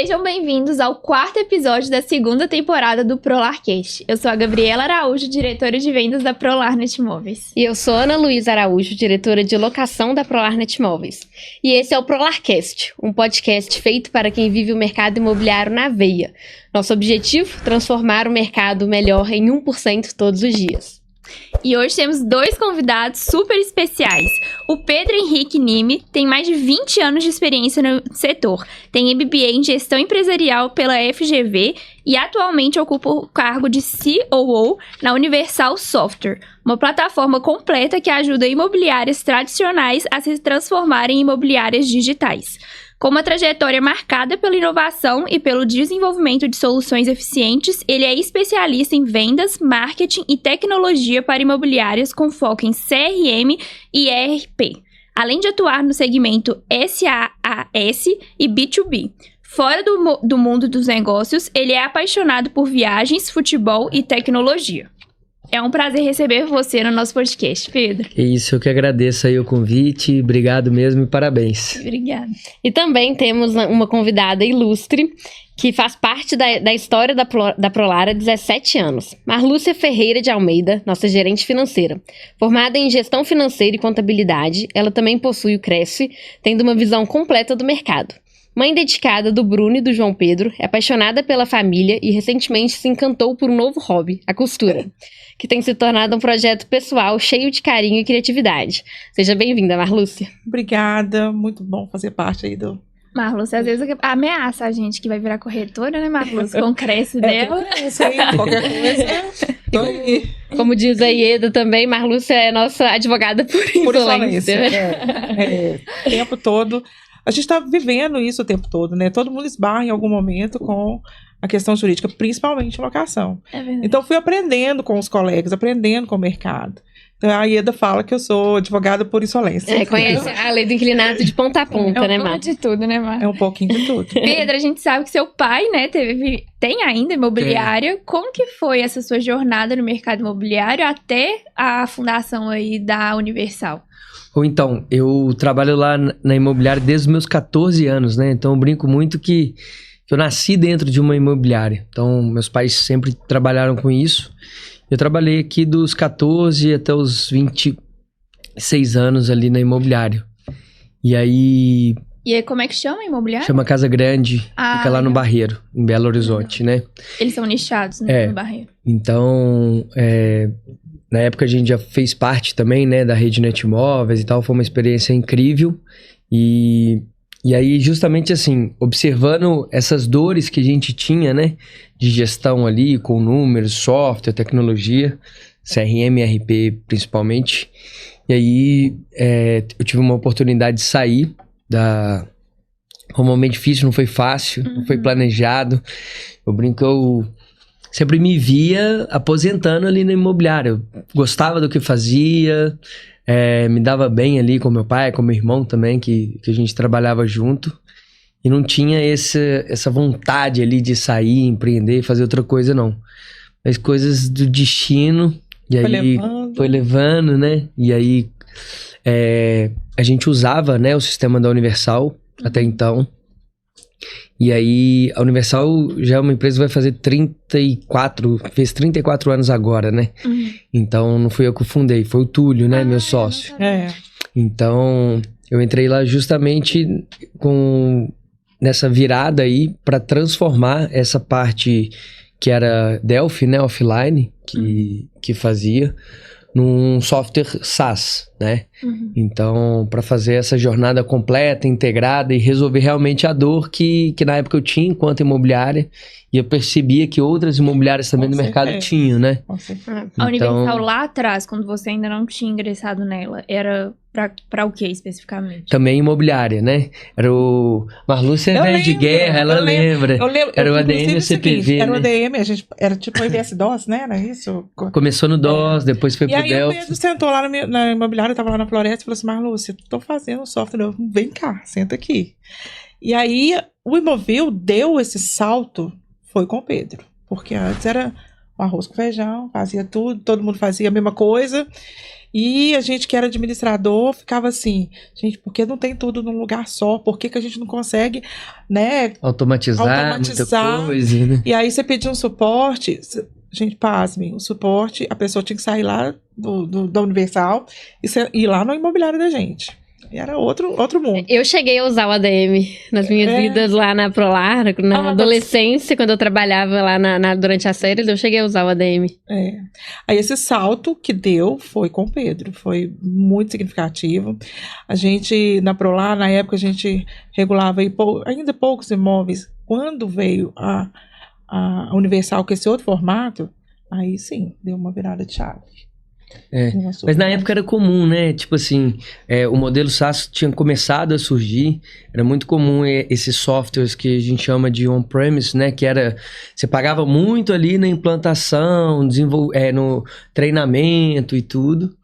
Sejam bem-vindos ao quarto episódio da segunda temporada do ProLarcast. Eu sou a Gabriela Araújo, diretora de vendas da ProLarnet Móveis. E eu sou Ana Luísa Araújo, diretora de locação da ProLarnet Móveis. E esse é o ProLarcast, um podcast feito para quem vive o mercado imobiliário na veia. Nosso objetivo? Transformar o mercado melhor em 1% todos os dias. E hoje temos dois convidados super especiais. O Pedro Henrique Nime tem mais de 20 anos de experiência no setor. Tem MBA em Gestão Empresarial pela FGV e atualmente ocupa o cargo de COO na Universal Software, uma plataforma completa que ajuda imobiliárias tradicionais a se transformarem em imobiliárias digitais. Com uma trajetória marcada pela inovação e pelo desenvolvimento de soluções eficientes, ele é especialista em vendas, marketing e tecnologia para imobiliárias com foco em CRM e ERP, além de atuar no segmento SaaS e B2B. Fora do mundo dos negócios, ele é apaixonado por viagens, futebol e tecnologia. É um prazer receber você no nosso podcast, Pedro. É isso, eu que agradeço aí o convite, obrigado mesmo e parabéns. Obrigada. E também temos uma convidada ilustre, que faz parte da história da Prolar há 17 anos. Marlúcia Ferreira de Almeida, nossa gerente financeira. Formada em gestão financeira e contabilidade, ela também possui o Cresce, tendo uma visão completa do mercado. Mãe dedicada do Bruno e do João Pedro, é apaixonada pela família e recentemente se encantou por um novo hobby, a costura, que tem se tornado um projeto pessoal cheio de carinho e criatividade. Seja bem-vinda, Marlúcia. Obrigada, muito bom fazer parte aí do... Marlúcia, às vezes ameaça a gente que vai virar corretora, né, Marlúcia? Com o Cresce dela. Isso aí, qualquer coisa, tô aí. Como diz a Ieda também, Marlúcia é nossa advogada por insolência. O tempo todo. A gente está vivendo isso o tempo todo, né? Todo mundo esbarra em algum momento com a questão jurídica, principalmente locação. É verdade. Então, fui aprendendo com os colegas, aprendendo com o mercado. Então, a Ieda fala que eu sou advogada por insolência. Conhece a lei do inclinato de ponta a ponta, né, Mar? De tudo, né, Mar? É um pouquinho de tudo. Pedro, a gente sabe que seu pai, né, tem ainda imobiliária. Como que foi essa sua jornada no mercado imobiliário até a fundação aí da Universal? Ou então, eu trabalho lá na imobiliária desde os meus 14 anos, né? Então eu brinco muito que eu nasci dentro de uma imobiliária. Então meus pais sempre trabalharam com isso. Eu trabalhei aqui dos 14 até os 26 anos ali na imobiliária. E aí... E aí, como é que chama a imobiliária? Chama Casa Grande, fica lá no Barreiro, em Belo Horizonte, né? Eles são nichados, né, no Barreiro. Então, na época a gente já fez parte também, né, da rede Netmóveis e tal, foi uma experiência incrível. E aí, justamente assim, observando essas dores que a gente tinha, né, de gestão ali, com números, software, tecnologia, CRM e ERP principalmente. E aí, eu tive uma oportunidade de sair foi um momento difícil, não foi fácil, não foi planejado. Eu brinco, eu sempre me via aposentando ali na imobiliária. Eu gostava do que fazia, me dava bem ali com meu pai, com meu irmão também, que a gente trabalhava junto. E não tinha essa vontade ali de sair, empreender, fazer outra coisa, não. As coisas do destino, e aí foi levando, né? E aí a gente usava, né, o sistema da Universal até então. E aí, a Universal já é uma empresa que vai fazer fez 34 anos agora, né? Então, não fui eu que fundei, foi o Túlio, né, meu sócio. Então, eu entrei lá justamente nessa virada aí para transformar essa parte que era Delphi, né, offline, que fazia, num software SaaS, né? Então, para fazer essa jornada completa, integrada e resolver realmente a dor que na época eu tinha enquanto imobiliária, e eu percebia que outras imobiliárias também no mercado tinham, né? A Universal lá atrás, quando você ainda não tinha ingressado nela, era pra o que especificamente? Também imobiliária, né? Era o... Marlúcia é velha de guerra, ela lembra. Era o ADM e o CPV, Era o né? ADM, a gente era tipo o MS-DOS, né? Era isso? Começou no DOS, depois foi pro Delphi. E aí o Pedro sentou lá na imobiliária, eu tava lá na Floresta e falou assim: Marlúcia, tô fazendo um software novo, vem cá, senta aqui. E aí o Imovil deu esse salto, foi com o Pedro. Porque antes era o arroz com feijão, fazia tudo, todo mundo fazia a mesma coisa. E a gente que era administrador ficava assim, gente, por que não tem tudo num lugar só? Por que que a gente não consegue, né, Automatizar muita coisa, né? E aí você pedia um suporte, gente, pasmem, o suporte, a pessoa tinha que sair lá da Universal e ir lá no imobiliário da gente. E era outro mundo. Eu cheguei a usar o ADM nas minhas vidas lá na Prolar, na adolescência, quando eu trabalhava lá durante as férias, eu cheguei a usar o ADM. Aí esse salto que deu foi com o Pedro, foi muito significativo. A gente, na Prolar, na época, a gente regulava aí ainda poucos imóveis. Quando veio a Universal com esse outro formato, aí sim, deu uma virada de chave. Mas na época era comum, né? Tipo assim, o modelo SaaS tinha começado a surgir, era muito comum esses softwares que a gente chama de on-premise, né? Que era, você pagava muito ali na implantação, no treinamento e tudo,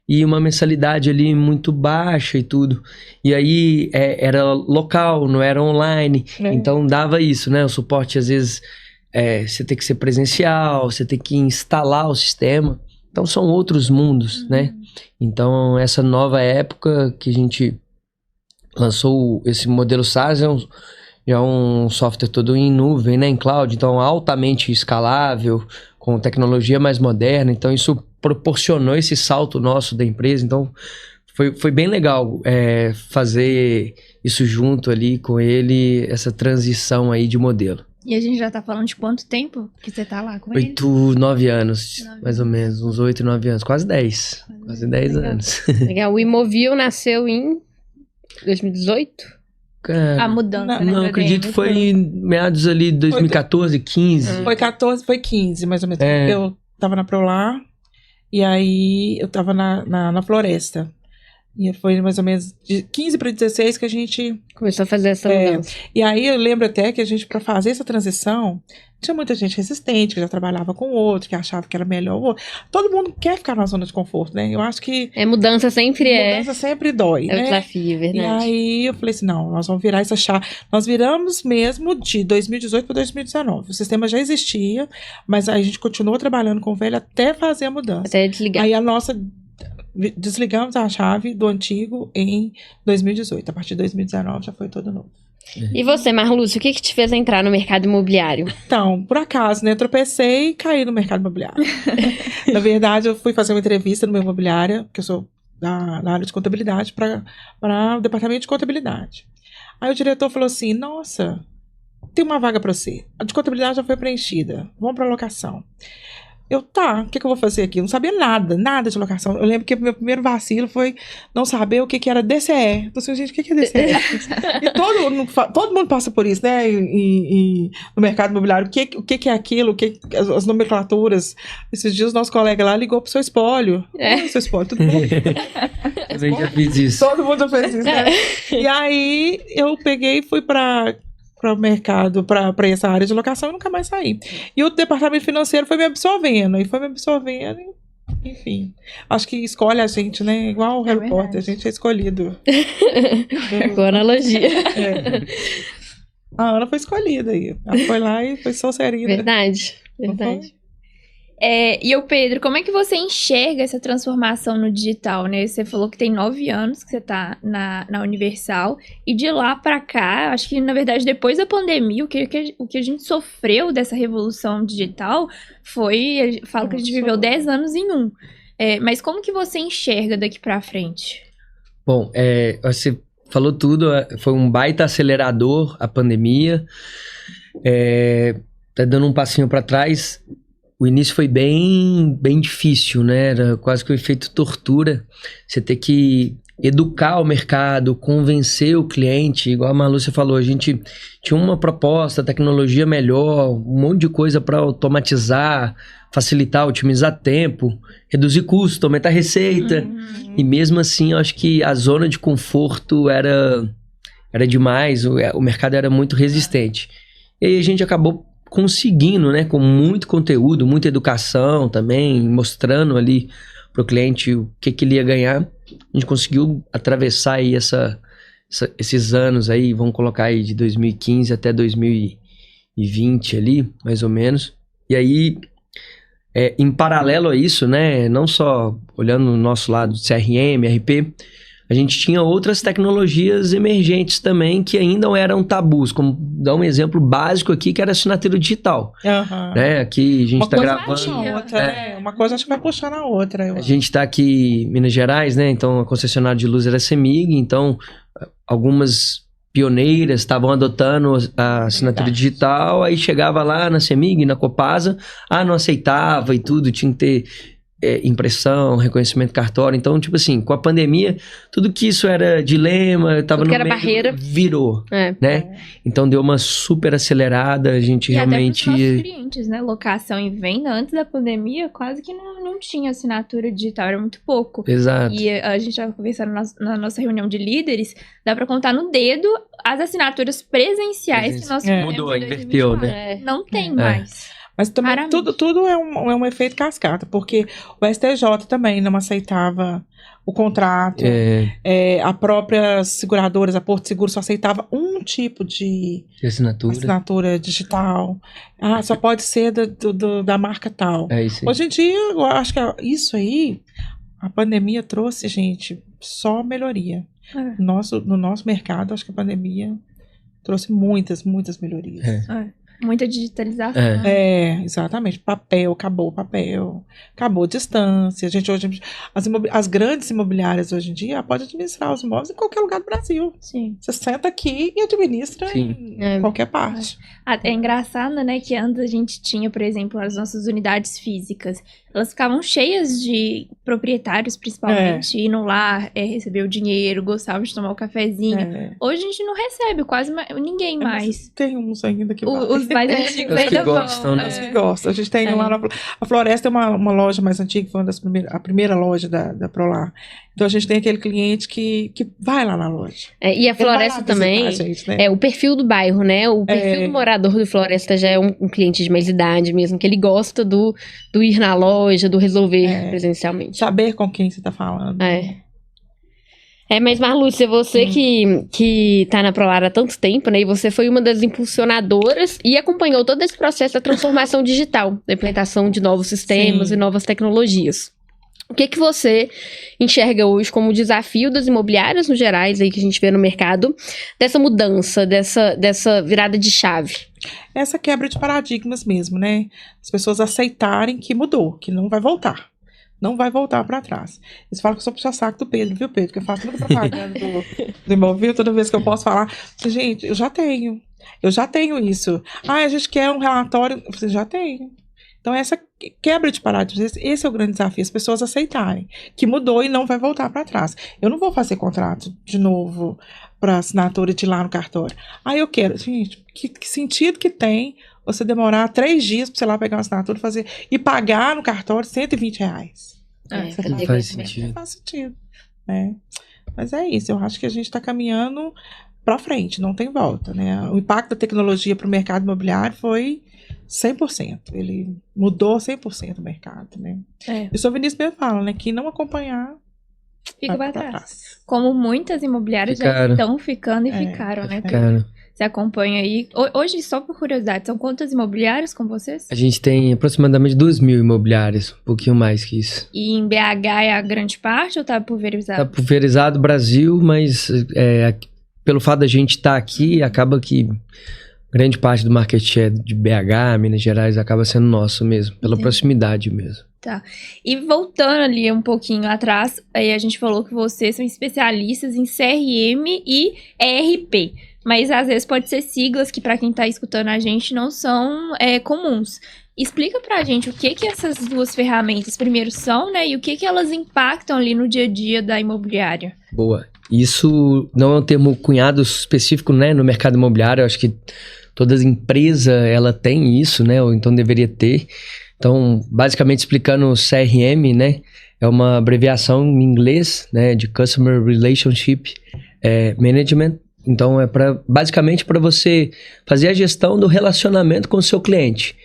e uma mensalidade ali muito baixa e tudo. E aí era local, não era online, então dava isso, né? O suporte às vezes você tem que ser presencial, você tem que instalar o sistema. Então são outros mundos, né? Então essa nova época que a gente lançou esse modelo SaaS já é um software todo em nuvem, né? Em cloud, então altamente escalável, com tecnologia mais moderna. Então isso proporcionou esse salto nosso da empresa. Então foi bem legal fazer isso junto ali com ele, essa transição aí de modelo. E a gente já tá falando de quanto tempo que você tá lá com ele? 9 anos, mais ou menos. Uns 8, 9 anos. Quase 10. Quase 10 anos. Legal. O Imovil nasceu em 2018? Cara, A mudança, não acredito que foi em meados ali de 2014, 15. Foi 14, foi 15, mais ou menos. Eu tava na Prolar e aí eu tava na Floresta. E foi mais ou menos de 15 para 16 que a gente começou a fazer essa mudança. E aí eu lembro até que a gente, para fazer essa transição, tinha muita gente resistente, que já trabalhava com o outro, que achava que era melhor o outro. Todo mundo quer ficar na zona de conforto, né? Eu acho que... Mudança sempre dói, né? É um desafio, verdade. E aí eu falei assim, não, nós vamos virar essa chave. Nós viramos mesmo de 2018 para 2019. O sistema já existia, mas aí a gente continuou trabalhando com o velho até fazer a mudança. Até desligar. Aí desligamos a chave do antigo em 2018. A partir de 2019 já foi todo novo. E você, Marlúcio, o que te fez entrar no mercado imobiliário? Então, por acaso, né? Tropecei e caí no mercado imobiliário. Na verdade, eu fui fazer uma entrevista numa imobiliária, que eu sou na área de contabilidade, para o departamento de contabilidade. Aí o diretor falou assim, nossa, tem uma vaga para você. A de contabilidade já foi preenchida. Vamos para locação. Eu, o que eu vou fazer aqui? Eu não sabia nada de locação. Eu lembro que o meu primeiro vacilo foi não saber o que era DCE. Eu falei, gente, o que é DCE? E todo mundo passa por isso, né? E no mercado imobiliário, o que é aquilo? As nomenclaturas. Esses dias o nosso colega lá ligou pro seu espólio. Seu espólio, tudo bom? Também já fiz isso. Todo mundo já fez isso, né? E aí eu peguei e fui para o mercado, para essa área de locação e nunca mais saí. E o departamento financeiro foi me absorvendo, enfim. Acho que escolhe a gente, né? Igual o Harry Potter, a gente é escolhido. Boa analogia. A Ana foi escolhida aí. Ela foi lá e foi Sonserina. Verdade. E o Pedro, como é que você enxerga essa transformação no digital, né? Você falou que tem 9 anos que você tá na Universal, e de lá pra cá, acho que na verdade depois da pandemia, o que a gente sofreu dessa revolução digital foi, falo que a gente viveu 10 anos em um. Mas como que você enxerga daqui pra frente? Bom, você falou tudo, foi um baita acelerador a pandemia, tá dando um passinho pra trás. O início foi bem difícil, né? Era quase que o efeito tortura. Você ter que educar o mercado, convencer o cliente. Igual a Marlúcia falou, a gente tinha uma proposta, tecnologia melhor, um monte de coisa para automatizar, facilitar, otimizar tempo, reduzir custo, aumentar receita. E mesmo assim, eu acho que a zona de conforto era demais, o mercado era muito resistente. E aí a gente acabou conseguindo, né, com muito conteúdo, muita educação também, mostrando ali para o cliente o que ele ia ganhar. A gente conseguiu atravessar aí esses anos aí, vamos colocar aí de 2015 até 2020 ali, mais ou menos. E aí, em paralelo a isso, né, não só olhando no nosso lado de CRM, RP, a gente tinha outras tecnologias emergentes também que ainda não eram tabus, como dar um exemplo básico aqui, que era a assinatura digital. Né? Aqui a gente está gravando... Uma coisa acho que vai puxar na outra. A gente está aqui em Minas Gerais, né? Então a concessionária de luz era a CEMIG, então algumas pioneiras estavam adotando a assinatura digital, aí chegava lá na CEMIG, na Copasa, não aceitava e tudo, tinha que ter impressão, reconhecimento cartório. Então, tipo assim, com a pandemia, tudo que isso era dilema, tava no era meio, barreira, virou, né? Então deu uma super acelerada, a gente realmente... Até pros nossos clientes, né? Locação e venda, antes da pandemia, quase que não tinha assinatura digital, era muito pouco. Exato. E a gente estava conversando na nossa reunião de líderes, dá pra contar no dedo as assinaturas presenciais que nós tivemos. Mudou, em inverteu, 2024. né? Não tem mais. Mas também tudo é um efeito cascata, porque o STJ também não aceitava o contrato, a própria seguradoras, a Porto Seguro só aceitava um tipo de assinatura digital. Só pode ser da marca tal. Hoje em dia, eu acho que isso aí, a pandemia trouxe, gente, só melhoria. No nosso mercado, acho que a pandemia trouxe muitas melhorias. Muita digitalização. Exatamente. Acabou distância. A gente hoje, as grandes imobiliárias hoje em dia podem administrar os imóveis em qualquer lugar do Brasil. Sim. Você senta aqui e administra em qualquer parte. É engraçado, né, que antes a gente tinha, por exemplo, as nossas unidades físicas. Elas ficavam cheias de proprietários, principalmente, indo lá, receber o dinheiro, gostavam de tomar o cafezinho. Hoje a gente não recebe quase ninguém mais. Tem uns ainda que os mais antigos ainda que gostam, vão. né? Os que gostam. A gente tem lá a Floresta é uma loja mais antiga, foi a primeira loja da Prolar. Então a gente tem aquele cliente que vai lá na loja. E a Floresta também, gente, né? O perfil do bairro, né? O perfil do morador do Floresta já é um cliente de mais idade mesmo, que ele gosta do ir na loja, do resolver presencialmente. Saber com quem você tá falando. Mas Marlúcia, você que tá na Prolar há tanto tempo, né? E você foi uma das impulsionadoras e acompanhou todo esse processo da transformação digital, da implementação de novos sistemas e novas tecnologias. O que você enxerga hoje como desafio das imobiliárias no gerais aí que a gente vê no mercado, dessa mudança, dessa virada de chave? Essa quebra de paradigmas mesmo, né? As pessoas aceitarem que mudou, que não vai voltar. Não vai voltar para trás. Eles falam que eu sou puxa-saco do Pedro, viu, Pedro? Que eu faço muita propaganda do imóvel, toda vez que eu posso falar. Gente, eu já tenho isso. A gente quer um relatório. Você já tem. Então, essa quebra de paradigmas, esse é o grande desafio, as pessoas aceitarem que mudou e não vai voltar para trás. Eu não vou fazer contrato de novo para assinatura de ir lá no cartório. Eu quero. Gente, que sentido que tem você demorar 3 dias para você lá pegar uma assinatura e pagar no cartório R$120? Não faz sentido. Não faz sentido, né? Mas é isso, eu acho que a gente está caminhando para frente, não tem volta, né? O impacto da tecnologia para o mercado imobiliário foi 100%. Ele mudou 100% o mercado, né? E o Sr. Vinícius mesmo fala, né? Quem não acompanhar fica para trás. Como muitas imobiliárias já estão ficando e ficaram, né? Você acompanha aí. Hoje, só por curiosidade, são quantas imobiliárias com vocês? A gente tem aproximadamente 2.000 imobiliárias, um pouquinho mais que isso. E em BH é a grande parte ou tá pulverizado? Tá pulverizado Brasil, mas pelo fato da gente estar aqui, acaba que grande parte do market share de BH, Minas Gerais, acaba sendo nosso mesmo, pela proximidade mesmo. Tá. E voltando ali um pouquinho atrás, aí a gente falou que vocês são especialistas em CRM e ERP. Mas às vezes pode ser siglas que para quem tá escutando a gente não são comuns. Explica pra gente o que essas duas ferramentas primeiro são, né? E o que elas impactam ali no dia a dia da imobiliária. Boa. Isso não é um termo cunhado específico, né, no mercado imobiliário. Eu acho que toda empresa ela tem isso, né? Ou então deveria ter. Então, basicamente explicando o CRM, né? É uma abreviação em inglês, né? De Customer Relationship Management. Então, basicamente para você fazer a gestão do relacionamento com o seu cliente.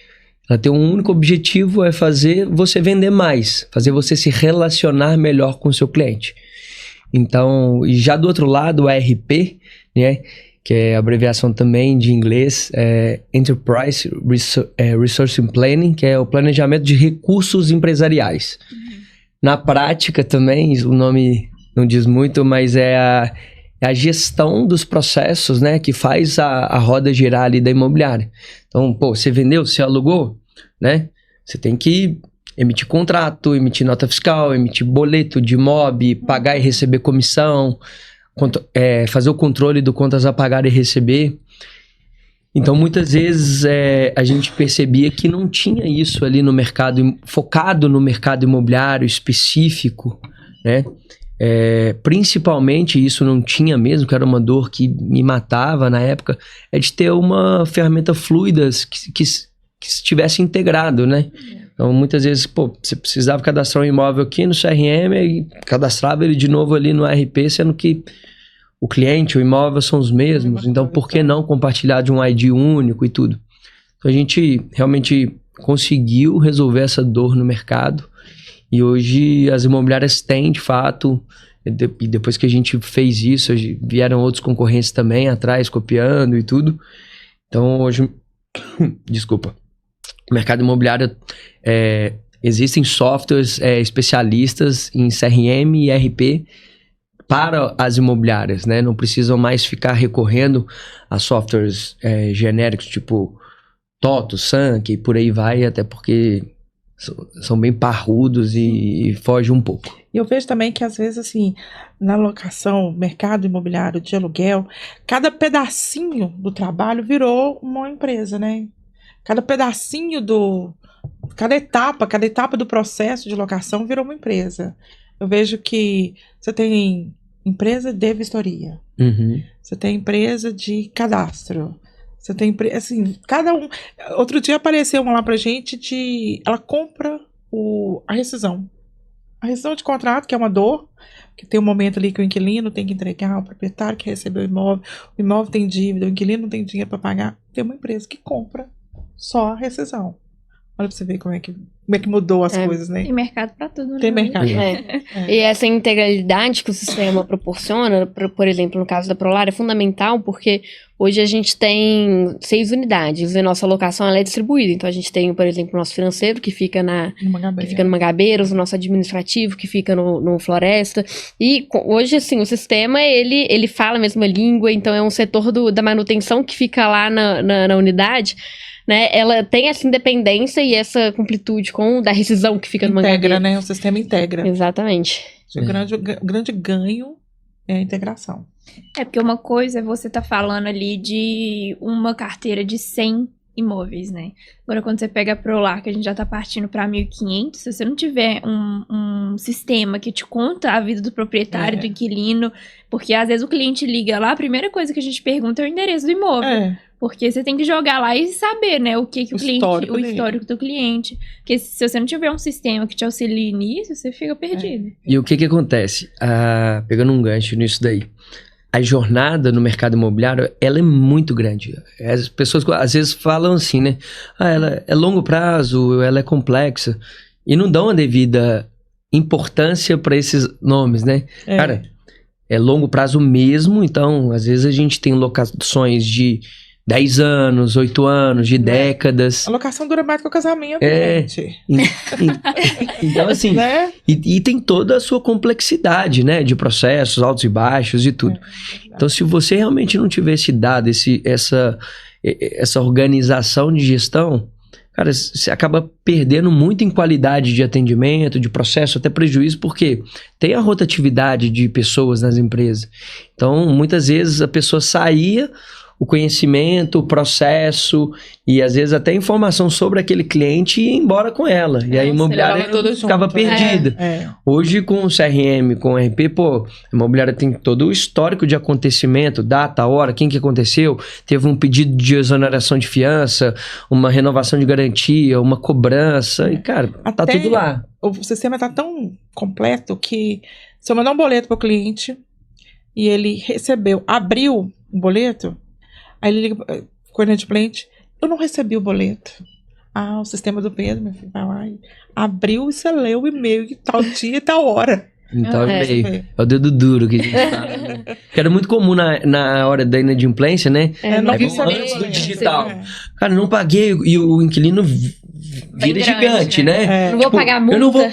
Ela tem um único objetivo, é fazer você vender mais, fazer você se relacionar melhor com o seu cliente. Então, e já do outro lado, o ERP, né? que é a abreviação também de inglês, Enterprise Resource Planning, que é o planejamento de recursos empresariais. Na prática também, o nome não diz muito, mas é a gestão dos processos, né, que faz a roda girar ali da imobiliária. Então, você vendeu, você alugou, né, você tem que emitir contrato, emitir nota fiscal, emitir boleto de IMOB, pagar e receber comissão, fazer o controle do contas a pagar e receber. Então, muitas vezes, a gente percebia que não tinha isso ali no mercado, focado no mercado imobiliário específico, né? Principalmente, isso não tinha mesmo, que era uma dor que me matava na época, de ter uma ferramenta fluida que estivesse integrado, né? Então, muitas vezes, você precisava cadastrar um imóvel aqui no CRM e cadastrava ele de novo ali no ERP, sendo que o cliente, o imóvel são os mesmos. Então, por que não compartilhar de um ID único e tudo? Então, a gente realmente conseguiu resolver essa dor no mercado. E hoje as imobiliárias têm, de fato, e depois que a gente fez isso, vieram outros concorrentes também atrás, copiando e tudo. Então, hoje, desculpa, o mercado imobiliário, existem softwares especialistas em CRM e ERP para as imobiliárias, né? Não precisam mais ficar recorrendo a softwares genéricos, tipo TOTO, Sank e por aí vai, até porque são bem parrudos e fogem um pouco. E eu vejo também que, às vezes, assim, na locação, mercado imobiliário de aluguel, cada pedacinho do trabalho virou uma empresa, né? Cada pedacinho cada etapa do processo de locação virou uma empresa. Eu vejo que você tem empresa de vistoria, você tem empresa de cadastro, você tem, assim, cada um. Outro dia apareceu uma lá pra gente ela compra a rescisão. A rescisão de contrato, que é uma dor, que tem um momento ali que o inquilino tem que entregar, o proprietário que recebeu o imóvel tem dívida, o inquilino não tem dinheiro para pagar. Tem uma empresa que compra só a rescisão. Olha pra você ver como é que mudou as coisas, né? Tem mercado pra tudo, né? Tem mercado. E essa integralidade que o sistema proporciona, por exemplo, no caso da Prolar, é fundamental porque hoje a gente tem 6 unidades e a nossa alocação ela é distribuída. Então a gente tem, por exemplo, o nosso financeiro que fica no Mangabeiros, o nosso administrativo que fica no Floresta. E hoje, assim, o sistema ele fala a mesma língua, então é um setor da manutenção que fica lá na unidade, né? Ela tem essa independência e essa completude da rescisão que fica no Mangabeira. Integra, né? O sistema integra. Exatamente. O grande ganho é a integração. Porque uma coisa é você tá falando ali de uma carteira de 100 imóveis, né? Agora, quando você pega a Prolar, que a gente já tá partindo pra 1.500, se você não tiver um sistema que te conta a vida do proprietário, do inquilino, porque às vezes o cliente liga lá, a primeira coisa que a gente pergunta é o endereço do imóvel. Porque você tem que jogar lá e saber, né, o histórico do cliente. Porque se você não tiver um sistema que te auxilie nisso, você fica perdido. E o que acontece? Pegando um gancho nisso daí, a jornada no mercado imobiliário, ela é muito grande. As pessoas às vezes falam assim, né? Ela é longo prazo, ela é complexa. E não dão a devida importância para esses nomes, né? Cara, é longo prazo mesmo, então às vezes a gente tem locações de 10 anos, 8 anos, de décadas. A locação dura mais que o casamento, gente. Então, assim, né? e tem toda a sua complexidade, né? De processos, altos e baixos e tudo. Então, se você realmente não tivesse dado essa organização de gestão, cara, você acaba perdendo muito em qualidade de atendimento, de processo, até prejuízo, porque tem a rotatividade de pessoas nas empresas. Então, muitas vezes a pessoa saía, o conhecimento, o processo e às vezes até informação sobre aquele cliente e ia embora com ela. E a imobiliária ficava perdida. Hoje com o CRM, com o RP, a imobiliária tem todo o histórico de acontecimento, data, hora, quem que aconteceu, teve um pedido de exoneração de fiança, uma renovação de garantia, uma cobrança e, cara, tá tudo lá. O sistema tá tão completo que se eu mandar um boleto pro cliente e ele abriu o boleto, aí ele liga com o inadimplente, eu não recebi o boleto. O sistema do Pedro, meu filho, vai lá e abriu e você leu o e-mail de tal dia e tal hora. Então É. é o dedo duro que a gente fala. Né? Que era muito comum na hora da inadimplência, né? Não Aí, vi vamos saber antes do disso. digital. Cara, não paguei. E o inquilino vira grande, gigante, né? Não vou pagar multa. Eu não vou.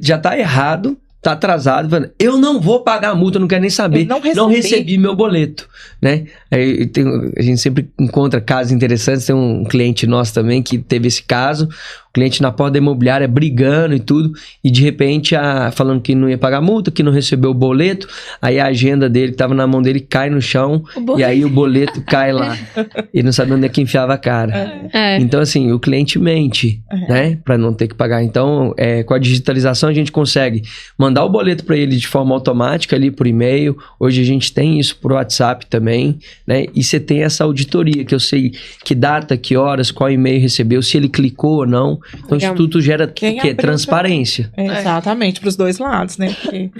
Já tá errado. Tá atrasado, falando, eu não vou pagar a multa, eu não quero nem saber. Eu não recebi meu boleto, né? Aí a gente sempre encontra casos interessantes. Tem um cliente nosso também que teve esse caso. O cliente na porta da imobiliária brigando e tudo. E de repente, falando que não ia pagar a multa, que não recebeu o boleto. Aí a agenda dele, que tava na mão dele, cai no chão. E aí o boleto cai lá. Ele não sabe onde é que enfiava a cara. Então, assim, o cliente mente, né? Pra não ter que pagar. Então, com a digitalização, a gente consegue mandar o boleto para ele de forma automática ali por e-mail. Hoje a gente tem isso por WhatsApp também, né? E você tem essa auditoria, que eu sei que data, que horas, qual e-mail recebeu, se ele clicou ou não. Então isso tudo gera transparência. Exatamente, para os dois lados, né? Porque...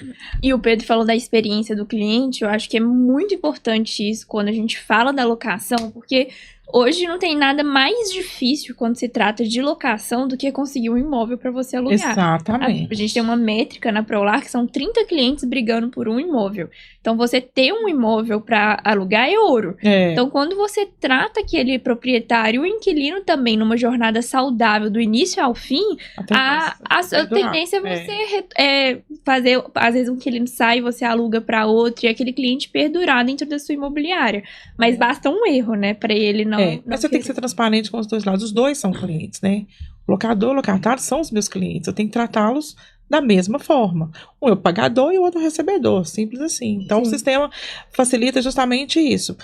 E o Pedro falou da experiência do cliente. Eu acho que é muito importante isso quando a gente fala da locação, porque hoje não tem nada mais difícil quando se trata de locação do que conseguir um imóvel para você alugar. Exatamente. A gente tem uma métrica na Prolar que são 30 clientes brigando por um imóvel. Então, você ter um imóvel para alugar é ouro. Então, quando você trata aquele proprietário, o inquilino também numa jornada saudável do início ao fim, a tendência é você fazer, às vezes um inquilino sai, você aluga para outro e aquele cliente perdurar dentro da sua imobiliária. Mas basta um erro, né, para ele não... Mas você tem que ser transparente com os dois lados. Os dois são clientes, né? O locador e o locatário são os meus clientes. Eu tenho que tratá-los da mesma forma. Um é o pagador e o outro é o recebedor. Simples assim. Então, o sistema facilita justamente isso.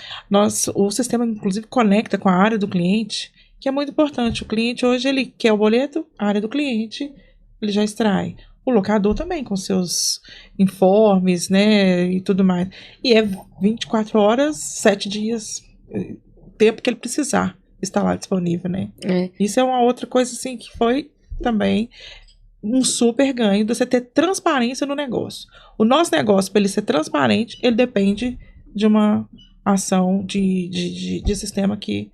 O sistema, inclusive, conecta com a área do cliente, que é muito importante. O cliente hoje, ele quer o boleto, a área do cliente, ele já extrai. O locador também, com seus informes, né, e tudo mais. E é 24 horas, 7 dias... tempo que ele precisar estar lá disponível, né? Isso é uma outra coisa, assim, que foi também um super ganho de você ter transparência no negócio. O nosso negócio, para ele ser transparente, ele depende de uma ação de sistema que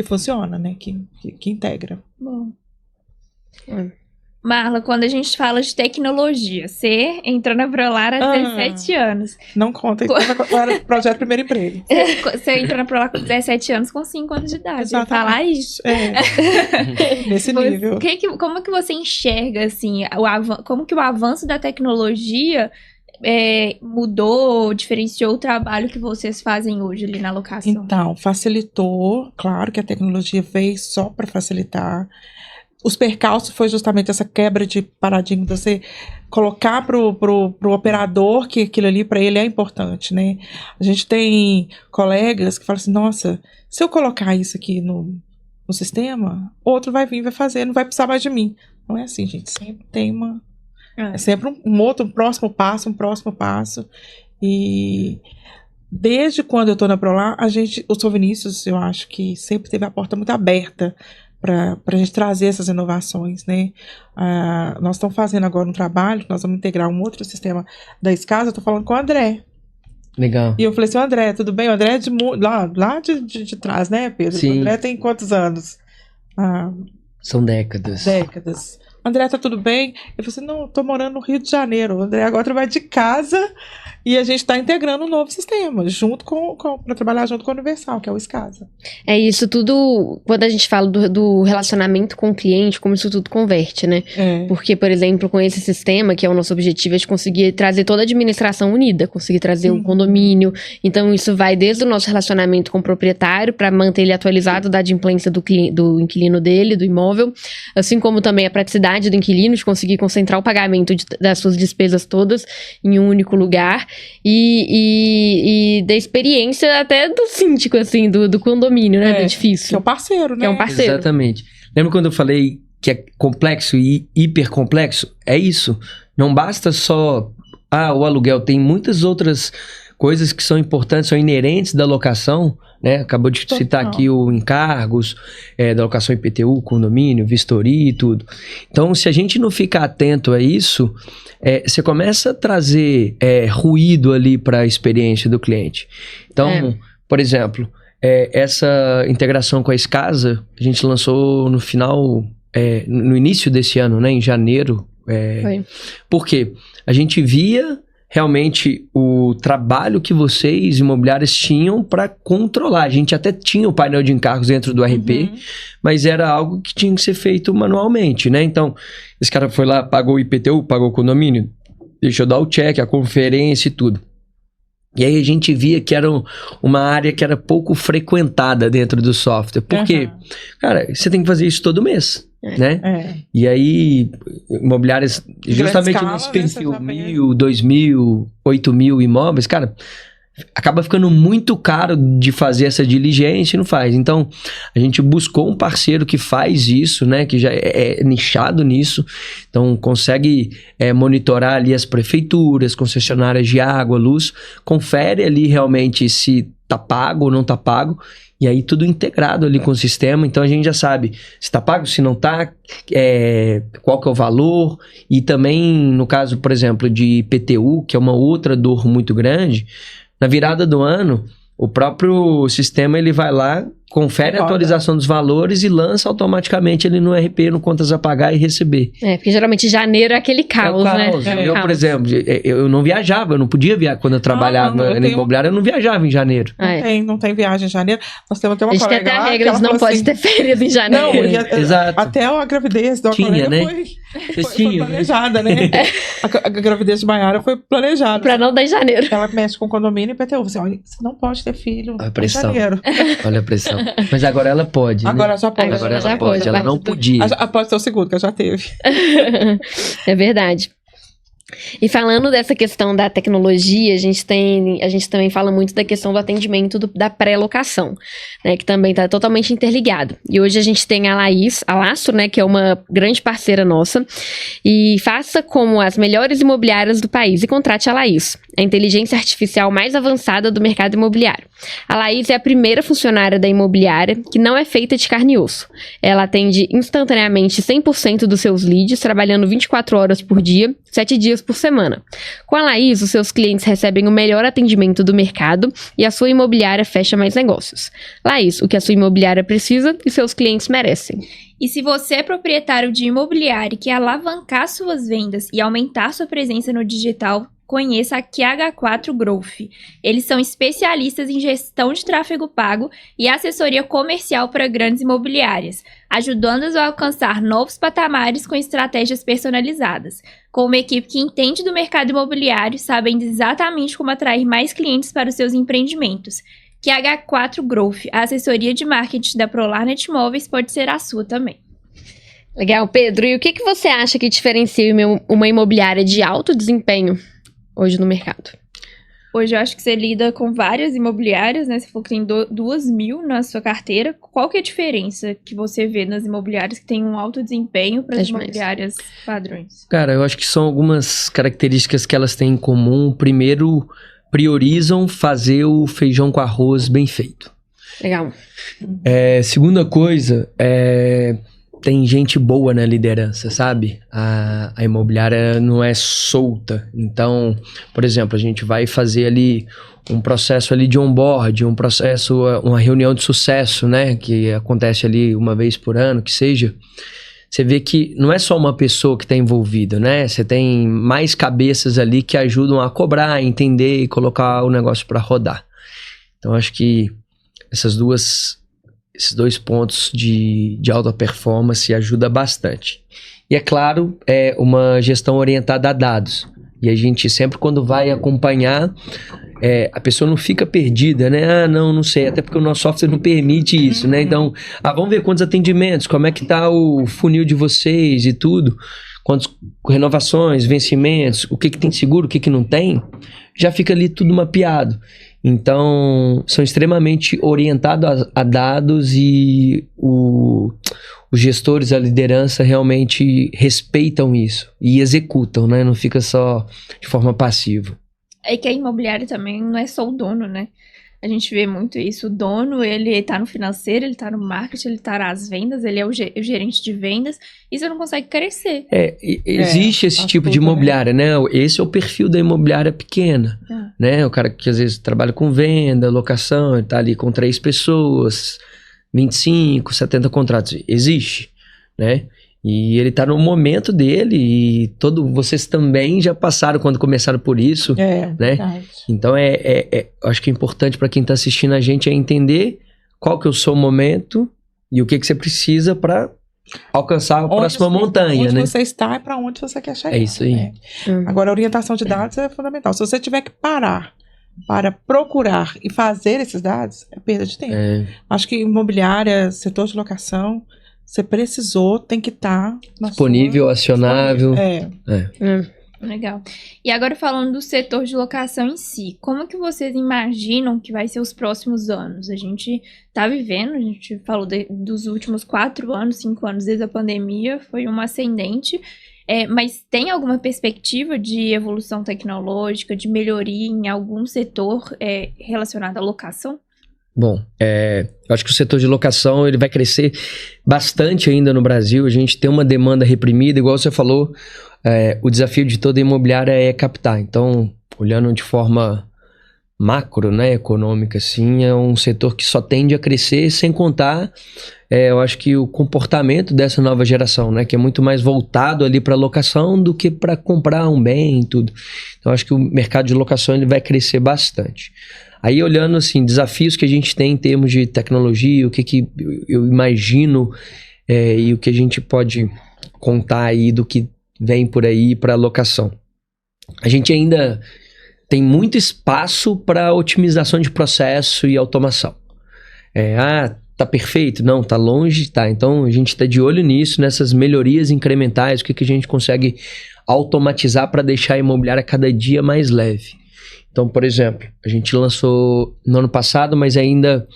funciona, né? Que integra. Bom. Marla, quando a gente fala de tecnologia, você entrou na Prolar há 17 anos. Não conta, era o projeto Primeiro Emprego. Você entrou na Prolar com 17 anos, com 5 anos de idade. Exatamente. Falar isso. Nesse nível. Como que você enxerga, assim, como que o avanço da tecnologia mudou, diferenciou o trabalho que vocês fazem hoje ali na locação? Então, facilitou. Claro que a tecnologia veio só para facilitar. Os percalços foi justamente essa quebra de paradigma, de você colocar pro operador que aquilo ali para ele é importante, né? A gente tem colegas que falam assim, nossa, se eu colocar isso aqui no sistema, outro vai vir, vai fazer, não vai precisar mais de mim. Não é assim, gente, sempre tem é sempre um próximo passo, e desde quando eu tô na Prolar, o Sr. Vinícius, eu acho que sempre teve a porta muito aberta para a gente trazer essas inovações, né? Nós estamos fazendo agora um trabalho, nós vamos integrar um outro sistema da Escasa, eu estou falando com o André. Legal. E eu falei assim, André, tudo bem? O André é lá de trás, né, Pedro? Sim. O André tem quantos anos? São décadas. André, tá tudo bem? Eu falei assim, não, eu tô morando no Rio de Janeiro. O André agora trabalha de casa e a gente tá integrando um novo sistema, para trabalhar junto com a Universal, que é o Escasa. É isso tudo, quando a gente fala do relacionamento com o cliente, como isso tudo converte, né? Porque, por exemplo, com esse sistema, que é o nosso objetivo, a gente conseguir trazer toda a administração unida, conseguir trazer um condomínio. Então, isso vai desde o nosso relacionamento com o proprietário, para manter ele atualizado da adimplência do inquilino dele, do imóvel, assim como também a praticidade do inquilino, de conseguir concentrar o pagamento das suas despesas todas em um único lugar. E da experiência até do síndico, assim, do condomínio, né? Do edifício. Que é o parceiro, né? Que é um parceiro. Exatamente. Lembra quando eu falei que é complexo e hipercomplexo? É isso. Não basta só o aluguel. Tem muitas outras coisas que são importantes, são inerentes da locação, né? Acabou de citar aqui o encargos da locação IPTU, condomínio, vistoria e tudo. Então, se a gente não ficar atento a isso, você começa a trazer ruído ali para a experiência do cliente. Então, por exemplo, essa integração com a Escasa, a gente lançou no início desse ano, né? Em janeiro, Foi. Por quê? A gente via realmente o trabalho que vocês, imobiliárias, tinham para controlar. A gente até tinha o painel de encargos dentro do RP, mas era algo que tinha que ser feito manualmente, né? Então, esse cara foi lá, pagou o IPTU, pagou o condomínio, deixa eu dar o check, a conferência e tudo. E aí a gente via que era uma área que era pouco frequentada dentro do software. Por quê? Cara, você tem que fazer isso todo mês, né? E aí, imobiliárias, justamente escala, nesse né, perfil, você já 1.000, 2.000, 8.000 imóveis, cara, acaba ficando muito caro de fazer essa diligência e não faz. Então, a gente buscou um parceiro que faz isso, né? Que já é nichado nisso. Então, consegue monitorar ali as prefeituras, concessionárias de água, luz. Confere ali realmente se tá pago ou não tá pago. E aí, tudo integrado ali com o sistema. Então, a gente já sabe se tá pago, se não tá, qual que é o valor. E também, no caso, por exemplo, de IPTU, que é uma outra dor muito grande, na virada do ano, o próprio sistema ele vai lá, confere a atualização dos valores e lança automaticamente ali no RP, no contas a pagar e receber. Porque geralmente janeiro é aquele caos, né? Eu, por exemplo, eu não viajava, eu não podia viajar. Quando eu trabalhava na imobiliária, eu não viajava em janeiro. Não tem viagem em janeiro. Nós temos até uma colega. A gente tem até a regra de não pode ter férias em janeiro. Não, exato. Até a gravidez da colega, né? foi planejada, né? A gravidez de Maiara foi planejada. Pra não dar em janeiro. Ela mexe com condomínio e IPTU. Você não pode ter filho a pressão. em janeiro. Olha a pressão. Mas agora ela pode, né? Agora já pode. Agora ela pode. Ela não podia. Pode ser o segundo, que já teve. É verdade. E falando dessa questão da tecnologia, a gente também fala muito da questão do atendimento da pré-locação, né, que também está totalmente interligado. E hoje a gente tem a Lastro, né, que é uma grande parceira nossa, e faça como as melhores imobiliárias do país e contrate a Laís, a inteligência artificial mais avançada do mercado imobiliário. A Laís é a primeira funcionária da imobiliária que não é feita de carne e osso. Ela atende instantaneamente 100% dos seus leads, trabalhando 24 horas por dia, 7 dias por semana. Com a Laís, os seus clientes recebem o melhor atendimento do mercado e a sua imobiliária fecha mais negócios. Laís, o que a sua imobiliária precisa e seus clientes merecem. E se você é proprietário de imobiliário e quer alavancar suas vendas e aumentar sua presença no digital, conheça a QH4 Growth. Eles são especialistas em gestão de tráfego pago e assessoria comercial para grandes imobiliárias, ajudando-as a alcançar novos patamares com estratégias personalizadas. Com uma equipe que entende do mercado imobiliário, sabendo exatamente como atrair mais clientes para os seus empreendimentos. QH4 Growth, a assessoria de marketing da Prolarnet Imóveis pode ser a sua também. Legal, Pedro. E o que você acha que diferencia uma imobiliária de alto desempenho hoje no mercado? Hoje eu acho que você lida com várias imobiliárias, né? Você falou que tem 2.000 na sua carteira. Qual que é a diferença que você vê nas imobiliárias que têm um alto desempenho para as imobiliárias padrões? Cara, eu acho que são algumas características que elas têm em comum. Primeiro, priorizam fazer o feijão com arroz bem feito. Legal. Segunda coisa, tem gente boa na liderança, sabe? A imobiliária não é solta. Então, por exemplo, a gente vai fazer ali um processo ali de onboard, uma reunião de sucesso, né? Que acontece ali uma vez por ano, que seja. Você vê que não é só uma pessoa que está envolvida, né? Você tem mais cabeças ali que ajudam a cobrar, entender e colocar o negócio para rodar. Então, acho que esses dois pontos de alta performance ajuda bastante. E é claro, é uma gestão orientada a dados. E a gente sempre, quando vai acompanhar, a pessoa não fica perdida, né? Não sei, até porque o nosso software não permite isso, né? Então, vamos ver quantos atendimentos, como é que tá o funil de vocês e tudo, quantas renovações, vencimentos, o que tem seguro, o que não tem, já fica ali tudo mapeado. Então, são extremamente orientados a dados e os gestores, a liderança realmente respeitam isso e executam, né? Não fica só de forma passiva. É que a imobiliária também não é só o dono, né? A gente vê muito isso. O dono, ele tá no financeiro, ele tá no marketing, ele tá nas vendas, ele é o gerente de vendas e você não consegue crescer. Existe esse tipo de imobiliária, né? Esse é o perfil da imobiliária pequena, né? O cara que às vezes trabalha com venda, locação, ele tá ali com 3 pessoas, 25, 70 contratos. Existe, né? E ele tá no momento dele e vocês também já passaram quando começaram por isso, né? Verdade. Então acho que é importante para quem tá assistindo a gente é entender qual que é o seu momento e o que você precisa para alcançar a próxima montanha, onde né? você está e para onde você quer chegar. É isso aí. Né? Agora, a orientação de dados é fundamental. Se você tiver que parar para procurar e fazer esses dados, é perda de tempo. Acho que imobiliária, setor de locação, você precisou, tem que estar disponível, acionável. Legal. E agora falando do setor de locação em si, como que vocês imaginam que vai ser os próximos anos? A gente tá vivendo, a gente falou dos últimos 4 anos, 5 anos desde a pandemia, foi uma ascendente, mas tem alguma perspectiva de evolução tecnológica, de melhoria em algum setor relacionado à locação? Bom, eu acho que o setor de locação ele vai crescer bastante ainda no Brasil. A gente tem uma demanda reprimida, igual você falou, o desafio de toda imobiliária é captar. Então, olhando de forma macro, né, econômica, assim, é um setor que só tende a crescer, sem contar, eu acho que o comportamento dessa nova geração, né, que é muito mais voltado ali para locação do que para comprar um bem e tudo. Então, acho que o mercado de locação ele vai crescer bastante. Aí, olhando, assim, desafios que a gente tem em termos de tecnologia, o que eu imagino e o que a gente pode contar aí do que vem por aí para locação. A gente ainda tem muito espaço para otimização de processo e automação. Tá perfeito? Não, tá longe, tá. Então, a gente está de olho nisso, nessas melhorias incrementais, o que a gente consegue automatizar para deixar a imobiliária cada dia mais leve. Então, por exemplo, a gente lançou no ano passado, mas ainda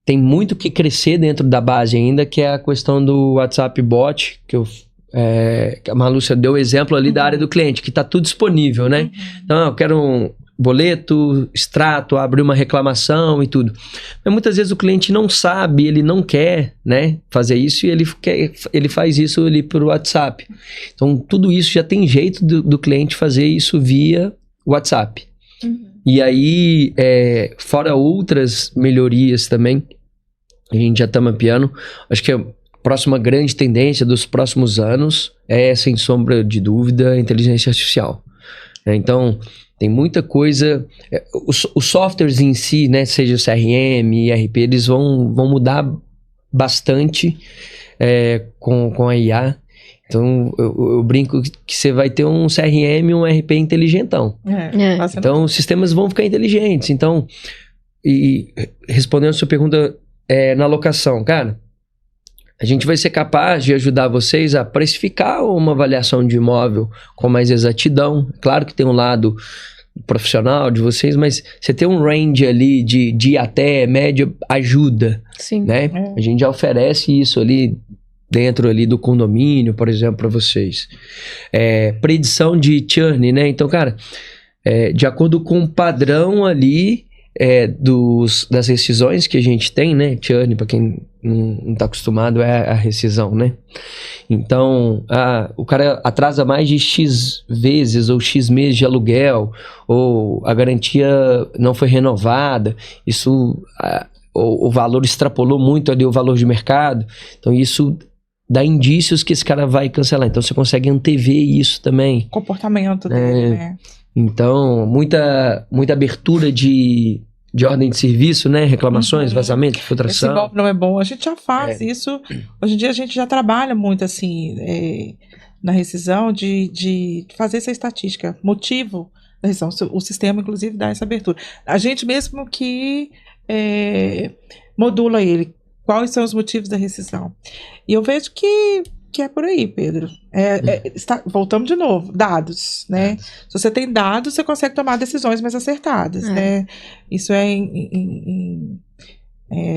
tem muito que crescer dentro da base ainda, que é a questão do WhatsApp Bot, que a Marlúcia deu o exemplo ali da área do cliente, que está tudo disponível, né? Então, eu quero um boleto, extrato, abrir uma reclamação e tudo. Mas muitas vezes o cliente não sabe, ele não quer, né, fazer isso e ele faz isso ali por WhatsApp. Então, tudo isso já tem jeito do cliente fazer isso via WhatsApp. E aí, fora outras melhorias também, a gente já está mapeando. Acho que a próxima grande tendência dos próximos anos sem sombra de dúvida, a inteligência artificial. Então, tem muita coisa. Os softwares em si, né, seja o CRM, ERP, eles vão mudar bastante com a IA. Então, eu brinco que você vai ter um CRM e um ERP inteligentão. Então, os sistemas vão ficar inteligentes. Então, e respondendo a sua pergunta na locação, cara, a gente vai ser capaz de ajudar vocês a precificar uma avaliação de imóvel com mais exatidão. Claro que tem um lado profissional de vocês, mas você tem um range ali de até média ajuda. Sim. Né? A gente já oferece isso ali dentro ali do condomínio, por exemplo, para vocês. Predição de churn, né? Então, cara, de acordo com o padrão ali das rescisões que a gente tem, né? Churn, para quem não está acostumado, é a rescisão, né? Então, o cara atrasa mais de X vezes ou X meses de aluguel, ou a garantia não foi renovada, isso, o valor extrapolou muito ali o valor de mercado, então isso dá indícios que esse cara vai cancelar. Então, você consegue antever isso também. Comportamento dele, né? Então, muita abertura de ordem de serviço, né? Reclamações, vazamento, filtração. Esse golpe não é bom. A gente já faz isso. Hoje em dia, a gente já trabalha muito, assim, na rescisão, de fazer essa estatística. Motivo da rescisão. O sistema, inclusive, dá essa abertura. A gente mesmo que modula ele. Quais são os motivos da rescisão? E eu vejo que é por aí, Pedro. Voltamos de novo. Dados, né? Se você tem dados, você consegue tomar decisões mais acertadas, né? Isso é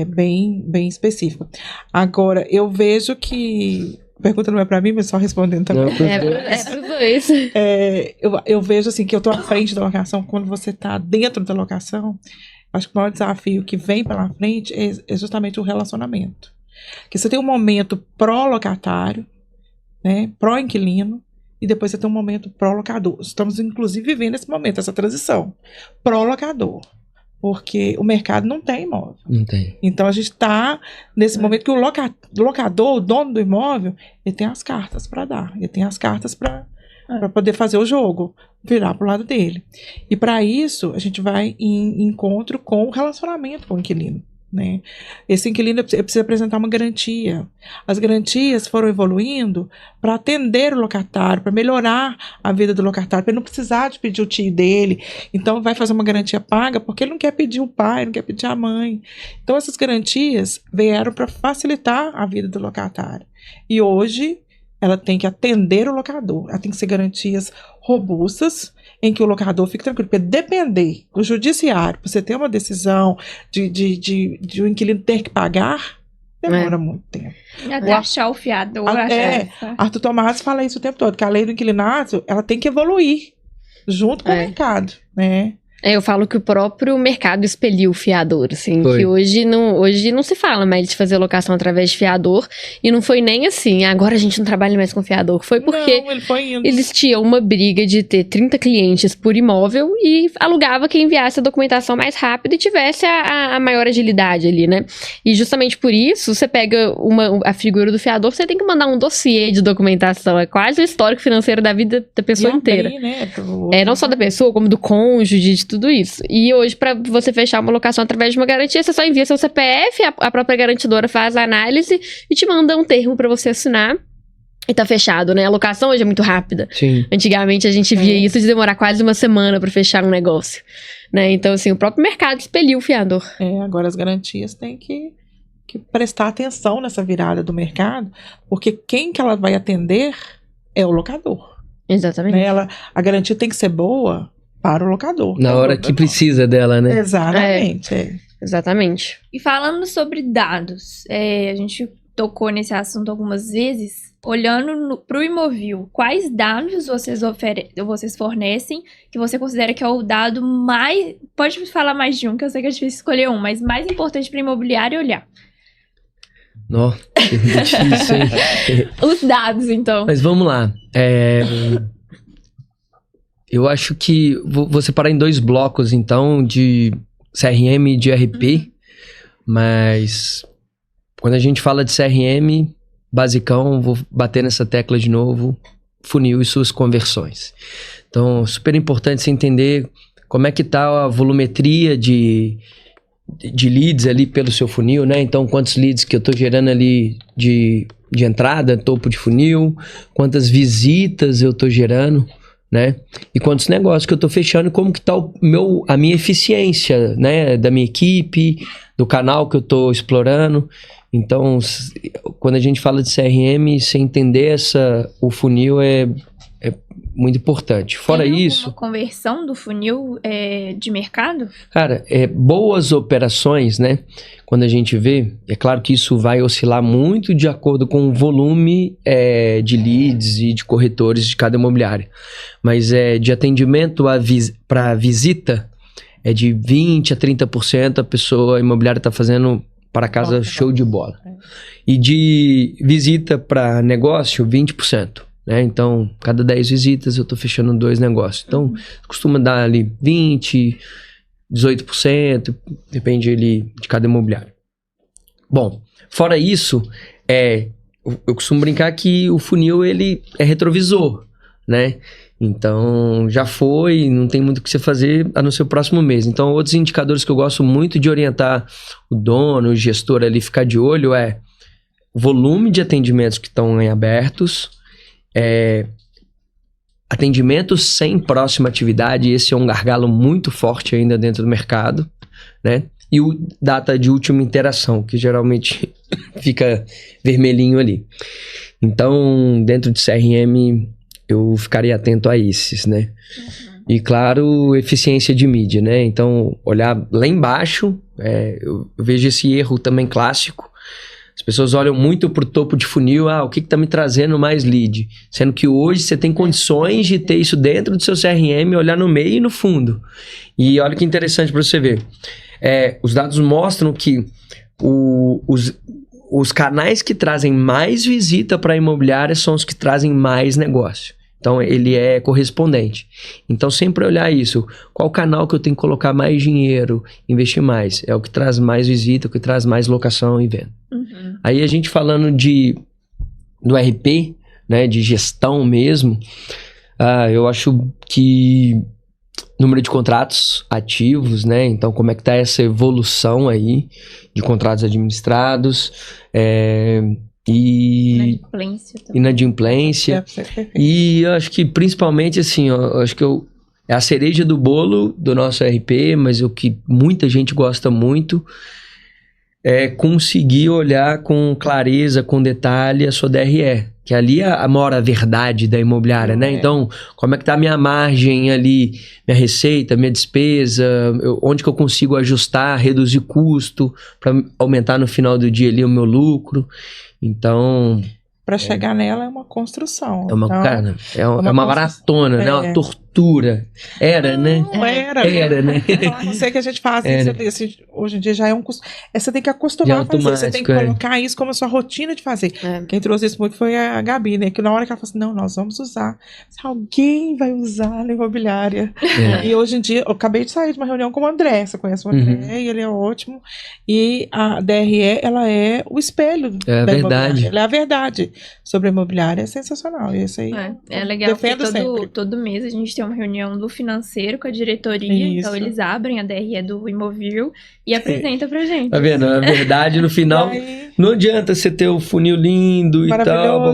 bem específico. Agora, eu vejo que... A pergunta não é para mim, mas só respondendo também. Pros dois. Eu vejo assim que eu estou à frente da locação. Quando você está dentro da locação, acho que o maior desafio que vem pela frente é justamente o relacionamento. Porque você tem um momento pró-locatário, né, pró-inquilino, e depois você tem um momento pró-locador. Estamos, inclusive, vivendo esse momento, essa transição. Pró-locador. Porque o mercado não tem imóvel. Não tem. Então a gente está nesse momento que o locador, o dono do imóvel, ele tem as cartas para dar, ele tem as cartas para poder fazer o jogo, virar para o lado dele. E para isso a gente vai em encontro com o relacionamento com o inquilino. Né? Esse inquilino precisa apresentar uma garantia. As garantias foram evoluindo para atender o locatário, para melhorar a vida do locatário, para ele não precisar de pedir o tio dele. Então vai fazer uma garantia paga porque ele não quer pedir o pai, não quer pedir a mãe. Então essas garantias vieram para facilitar a vida do locatário. E hoje ela tem que atender o locador. Ela tem que ser garantias robustas, em que o locador fique tranquilo, porque depender do judiciário, para você ter uma decisão de o inquilino ter que pagar, demora muito tempo. Até achar o fiador. Arthur Tomás fala isso o tempo todo, que a lei do inquilinato, ela tem que evoluir junto com o mercado, né? Eu falo que o próprio mercado expeliu o fiador, assim, Foi. que hoje não se fala mais de fazer locação através de fiador, e não foi nem assim, agora a gente não trabalha mais com fiador, foi porque Não, ele foi indo. eles tinham uma briga de ter 30 clientes por imóvel e alugava quem enviasse a documentação mais rápido e tivesse a maior agilidade ali, né? E justamente por isso, você pega a figura do fiador, você tem que mandar um dossiê de documentação, é quase o histórico financeiro da vida da pessoa inteira. Né, Não só da pessoa, como do cônjuge, de tudo isso. E hoje, pra você fechar uma locação através de uma garantia, você só envia seu CPF, a própria garantidora faz a análise e te manda um termo pra você assinar. E tá fechado, né? A locação hoje é muito rápida. Sim. Antigamente a gente via isso de demorar quase uma semana pra fechar um negócio, né? Então, assim, o próprio mercado expeliu o fiador. Agora as garantias têm que prestar atenção nessa virada do mercado, porque quem que ela vai atender é o locador. Exatamente. Né? A garantia tem que ser boa para o locador. Na hora que precisa dela, né? Exatamente. Exatamente. E falando sobre dados, a gente tocou nesse assunto algumas vezes. Olhando para o Imovil, quais dados vocês fornecem que você considera que é o dado mais... Pode falar mais de um, que eu sei que é difícil escolher um, mas mais importante para o imobiliário olhar. Nó, que difícil, hein? Os dados, então. Mas vamos lá. Eu acho que vou separar em 2 blocos, então, de CRM e de RP. Mas quando a gente fala de CRM, basicão, vou bater nessa tecla de novo, funil e suas conversões. Então, super importante você entender como é que tá a volumetria de leads ali pelo seu funil, né? Então, quantos leads que eu tô gerando ali de entrada, topo de funil, quantas visitas eu tô gerando, né? E quantos negócios que eu tô fechando, como que tá a minha eficiência, né? Da minha equipe, do canal que eu tô explorando. Então, quando a gente fala de CRM, você entender o funil é muito importante. Fora isso... Uma conversão do funil de mercado? Cara, boas operações, né? Quando a gente vê, é claro que isso vai oscilar muito de acordo com o volume de leads e de corretores de cada imobiliária. Mas de atendimento para visita, é de 20% a 30% a imobiliária está fazendo para casa show de bola. E de visita para negócio, 20%. Né? Então, cada 10 visitas eu estou fechando 2 negócios. Então, costuma dar ali 20%, 18%, depende ali de cada imobiliário. Bom, fora isso, eu costumo brincar que o funil ele é retrovisor, né? Então, já foi, não tem muito o que você fazer a no seu próximo mês. Então, outros indicadores que eu gosto muito de orientar o dono, o gestor ali, ficar de olho o volume de atendimentos que estão em abertos, atendimentos sem próxima atividade, esse é um gargalo muito forte ainda dentro do mercado, né? E o data de última interação, que geralmente fica vermelhinho ali. Então, dentro de CRM, eu ficaria atento a esses, né? E, claro, eficiência de mídia, né? Então, olhar lá embaixo, eu vejo esse erro também clássico. As pessoas olham muito pro topo de funil, o que tá me trazendo mais lead? Sendo que hoje você tem condições de ter isso dentro do seu CRM, olhar no meio e no fundo. E olha que interessante para você ver. Os dados mostram que os canais que trazem mais visita para a imobiliária são os que trazem mais negócio. Então, ele é correspondente. Então, sempre olhar isso. Qual canal que eu tenho que colocar mais dinheiro, investir mais? É o que traz mais visita, o que traz mais locação e venda. Uhum. Aí, a gente falando do RP, né, de gestão mesmo, eu acho que número de contratos ativos, né? Então, como é que tá essa evolução aí de contratos administrados e inadimplência. E eu acho que, principalmente, assim, eu acho que é a cereja do bolo do nosso RP, mas o que muita gente gosta muito é conseguir olhar com clareza, com detalhe a sua DRE, que ali mora a verdade da imobiliária, né? Então, como é que tá a minha margem ali, minha receita, minha despesa, onde que eu consigo ajustar, reduzir custo para aumentar no final do dia ali o meu lucro. Então, para chegar nela é uma construção. Cara, é uma maratona, né? Uma tortura. Era, né? Era, né? Não sei que a gente faz isso, assim, hoje em dia já é um custo. Você tem que acostumar a fazer, você tem que colocar isso como a sua rotina de fazer. Quem trouxe isso muito foi a Gabi, né? Que na hora que ela falou assim, não, nós vamos usar. Alguém vai usar na imobiliária. E hoje em dia, eu acabei de sair de uma reunião com o André. Você conhece o André, e ele é ótimo. E a DRE, ela é o espelho da verdade. Ela é a verdade sobre a imobiliária. É sensacional. E isso aí é legal, porque todo mês a gente tem uma reunião do financeiro com a diretoria. Então, eles abrem a DRE do Imóvel e apresentam pra gente. Tá vendo? Na verdade, no final, não adianta você ter o funil lindo e tal.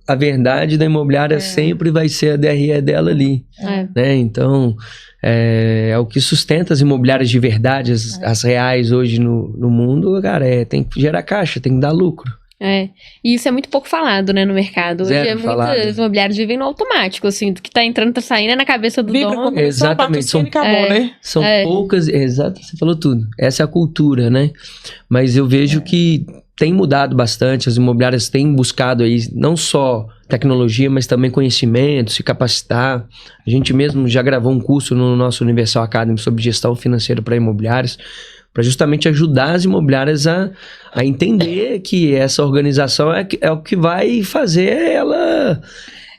A verdade da imobiliária sempre vai ser a DRE dela ali. Né? Então, é o que sustenta as imobiliárias de verdade, as reais hoje no mundo, cara, tem que gerar caixa, tem que dar lucro. E isso é muito pouco falado, né, no mercado. Hoje muitos imobiliários vivem no automático, assim, do que tá entrando, tá saindo, é na cabeça do dono. Exatamente, são poucas, exato, você falou tudo. Essa é a cultura, né? Mas eu vejo que tem mudado bastante, as imobiliárias têm buscado aí, não só tecnologia, mas também conhecimento, se capacitar. A gente mesmo já gravou um curso no nosso Universal Academy sobre gestão financeira para imobiliários, para justamente ajudar as imobiliárias a entender que essa organização é o que vai fazer ela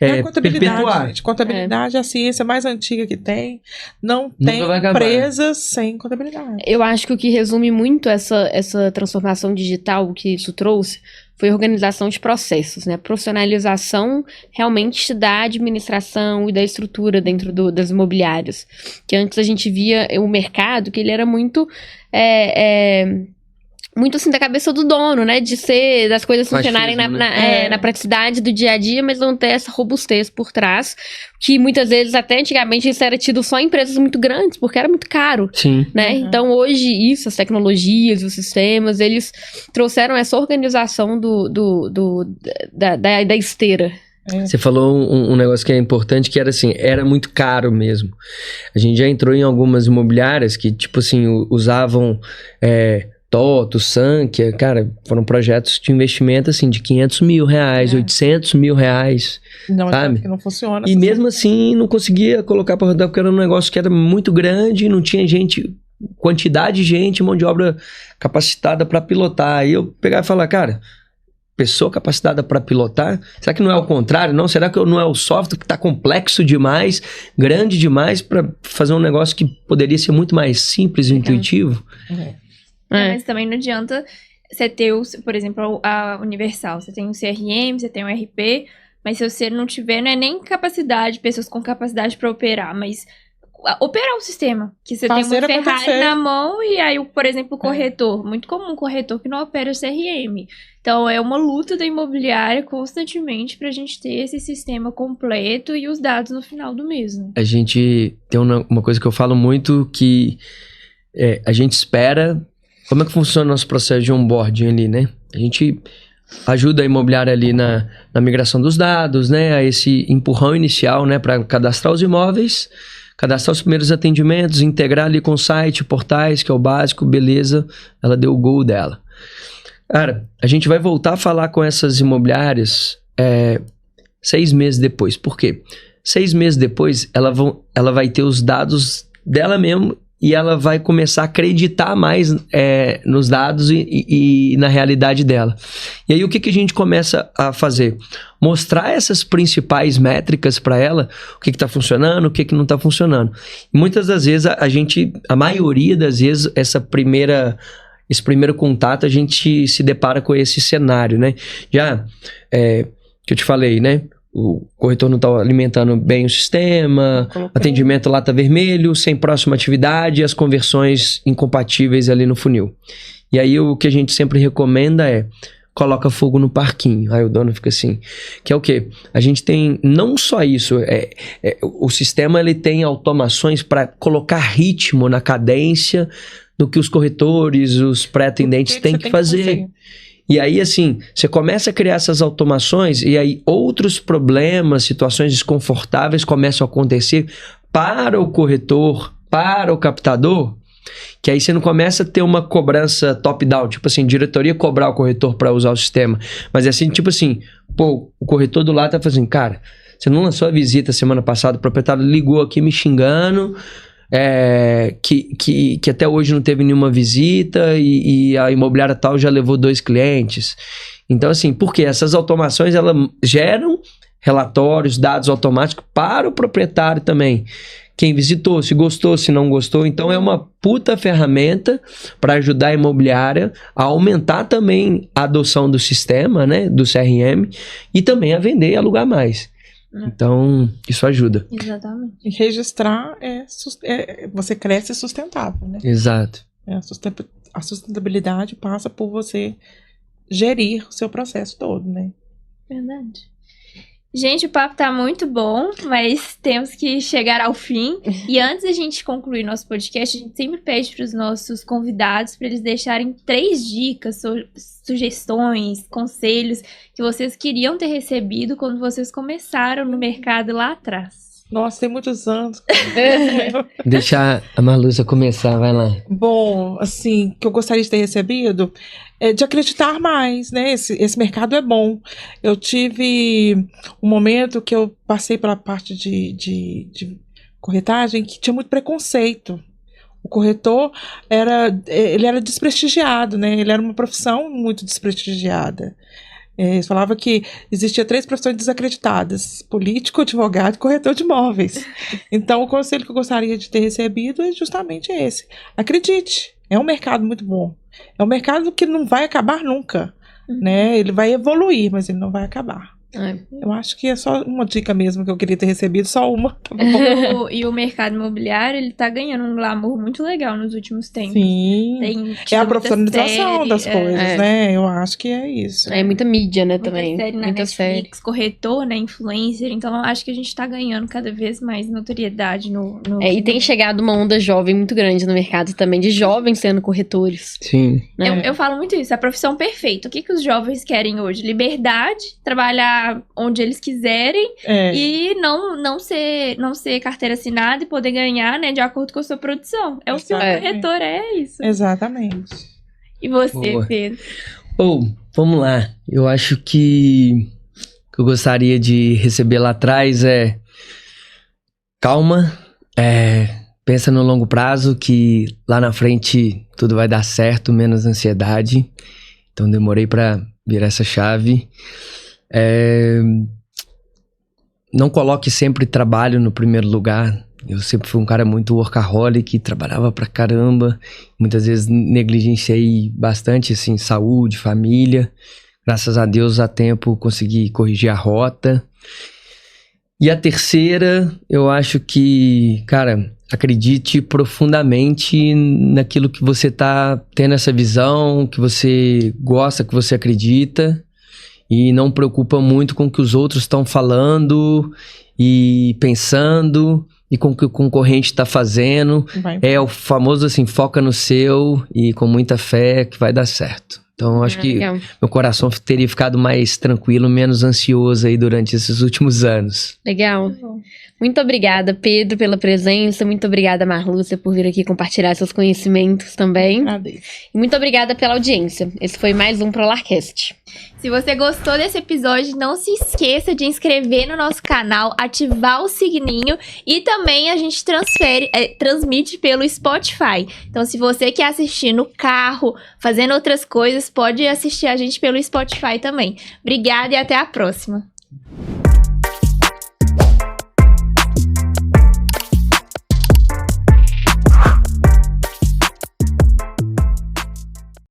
a contabilidade, gente. Contabilidade é a ciência mais antiga que tem. Não tem empresas sem contabilidade. Eu acho que o que resume muito essa transformação digital que isso trouxe foi a organização de processos, né? A profissionalização realmente da administração e da estrutura dentro das imobiliárias. Que antes a gente via o mercado, que ele era muito muito assim da cabeça do dono, né? De ser, das coisas funcionarem na praticidade do dia a dia, mas não ter essa robustez por trás, que muitas vezes, até antigamente, isso era tido só em empresas muito grandes, porque era muito caro. Sim. Né? Então, hoje, as tecnologias, os sistemas, eles trouxeram essa organização da esteira. Você falou um negócio que é importante, que era assim, era muito caro mesmo. A gente já entrou em algumas imobiliárias que, tipo assim, usavam Toto, Sankia, cara, foram projetos de investimento assim, de 500 mil reais, 800 mil reais, sabe? Que não funciona. E mesmo assim, não conseguia colocar para rodar, porque era um negócio que era muito grande, não tinha quantidade de gente, mão de obra capacitada para pilotar. Aí eu pegava e falava, cara, pessoa capacitada para pilotar, será que não é o contrário? Não, será que não é o software que está complexo demais, grande demais para fazer um negócio que poderia ser muito mais simples e intuitivo? Mas também não adianta você ter, por exemplo, a Universal. Você tem um CRM, você tem um RP, mas se você não tiver, não é nem pessoas com capacidade para operar, mas operar o sistema. Que você tem uma Ferrari na mão e aí, por exemplo, o corretor. Muito comum corretor que não opera o CRM. Então, é uma luta da imobiliária constantemente pra gente ter esse sistema completo e os dados no final do mês, né? A gente tem uma coisa que eu falo muito, que a gente espera... Como é que funciona o nosso processo de onboarding ali, né? A gente ajuda a imobiliária ali na migração dos dados, né? A esse empurrão inicial, né? Para cadastrar os imóveis, cadastrar os primeiros atendimentos, integrar ali com o site, portais, que é o básico, beleza. Ela deu o go dela. Cara, a gente vai voltar a falar com essas imobiliárias 6 meses depois. Por quê? 6 meses depois, ela vai ter os dados dela mesmo e ela vai começar a acreditar mais nos dados e na realidade dela. E aí o que a gente começa a fazer? Mostrar essas principais métricas para ela, o que está funcionando, o que não está funcionando. E muitas das vezes a maioria das vezes, esse primeiro contato, a gente se depara com esse cenário, né? Que eu te falei, né? O corretor não está alimentando bem o sistema, atendimento lá está vermelho, sem próxima atividade, as conversões incompatíveis ali no funil. E aí o que a gente sempre recomenda coloca fogo no parquinho. Aí o dono fica assim, que é o quê? A gente tem não só isso, o sistema ele tem automações para colocar ritmo na cadência do que os corretores, os pré-atendentes têm que fazer. E aí, assim, você começa a criar essas automações e aí outros problemas, situações desconfortáveis começam a acontecer para o corretor, para o captador, que aí você não começa a ter uma cobrança top-down, tipo assim, diretoria cobrar o corretor para usar o sistema. Mas é assim, tipo assim, pô, o corretor do lado tá fazendo, cara, você não lançou a visita semana passada, o proprietário ligou aqui me xingando, que até hoje não teve nenhuma visita e a imobiliária tal já levou 2 clientes. Então, assim, porque essas automações, elas geram relatórios, dados automáticos para o proprietário também. Quem visitou, se gostou, se não gostou. Então, é uma puta ferramenta para ajudar a imobiliária a aumentar também a adoção do sistema, né, do CRM, e também a vender e alugar mais. Então, isso ajuda. Exatamente. E registrar você cresce sustentável, né? Exato. A sustentabilidade passa por você gerir o seu processo todo, né? Verdade. Gente, o papo tá muito bom, mas temos que chegar ao fim. E antes da gente concluir nosso podcast, a gente sempre pede para os nossos convidados para eles deixarem 3 dicas, sugestões, conselhos que vocês queriam ter recebido quando vocês começaram no mercado lá atrás. Nossa, tem muitos anos. Deixar a Marluza começar, vai lá. Bom, assim, que eu gostaria de ter recebido é de acreditar mais, né? Esse mercado é bom. Eu tive um momento que eu passei pela parte de corretagem que tinha muito preconceito. O corretor ele era desprestigiado, né? Ele era uma profissão muito desprestigiada. Eles falavam que existia 3 profissões desacreditadas: político, advogado e corretor de imóveis. Então, o conselho que eu gostaria de ter recebido é justamente esse. Acredite, é um mercado muito bom. É um mercado que não vai acabar nunca, né? Ele vai evoluir, mas ele não vai acabar. Eu acho que é só uma dica mesmo que eu queria ter recebido, só uma. Tá bom. E o mercado imobiliário, ele tá ganhando um glamour muito legal nos últimos tempos. Sim, é a profissionalização das coisas, né? Eu acho que é isso. É muita mídia, né, muita também. Série na muita Netflix, série. Corretor, né, influencer. Então, eu acho que a gente tá ganhando cada vez mais notoriedade no... E tem chegado uma onda jovem muito grande no mercado também, de jovens sendo corretores. Sim. Né? Eu falo muito isso, a profissão perfeita. O que os jovens querem hoje? Liberdade, trabalhar onde eles quiserem e não ser carteira assinada e poder ganhar, né, de acordo com a sua produção. É o que o corretor é isso. Exatamente. E você, Boa. Pedro? Vamos lá. Eu acho que o que eu gostaria de receber lá atrás é calma, pensa no longo prazo, que lá na frente tudo vai dar certo, menos ansiedade. Então demorei para virar essa chave. Não coloque sempre trabalho no primeiro lugar. Eu sempre fui um cara muito workaholic, trabalhava pra caramba, muitas vezes negligenciei bastante, assim, saúde, família. Graças a Deus, a tempo, consegui corrigir a rota. E a terceira, eu acho que, cara, acredite profundamente naquilo que você tá tendo essa visão, que você gosta, que você acredita. E não preocupa muito com o que os outros estão falando e pensando e com o que o concorrente está fazendo. É o famoso assim, foca no seu e com muita fé que vai dar certo. Então, acho que Legal. meu coração teria ficado mais tranquilo, menos ansioso aí durante esses últimos anos. Legal. Muito obrigada, Pedro, pela presença. Muito obrigada, Marlúcia, por vir aqui compartilhar seus conhecimentos também. Agradeço. E muito obrigada pela audiência. Esse foi mais um ProLarcast. Se você gostou desse episódio, não se esqueça de inscrever no nosso canal, ativar o sininho e também a gente transmite pelo Spotify. Então, se você quer assistir no carro, fazendo outras coisas, pode assistir a gente pelo Spotify também. Obrigada e até a próxima.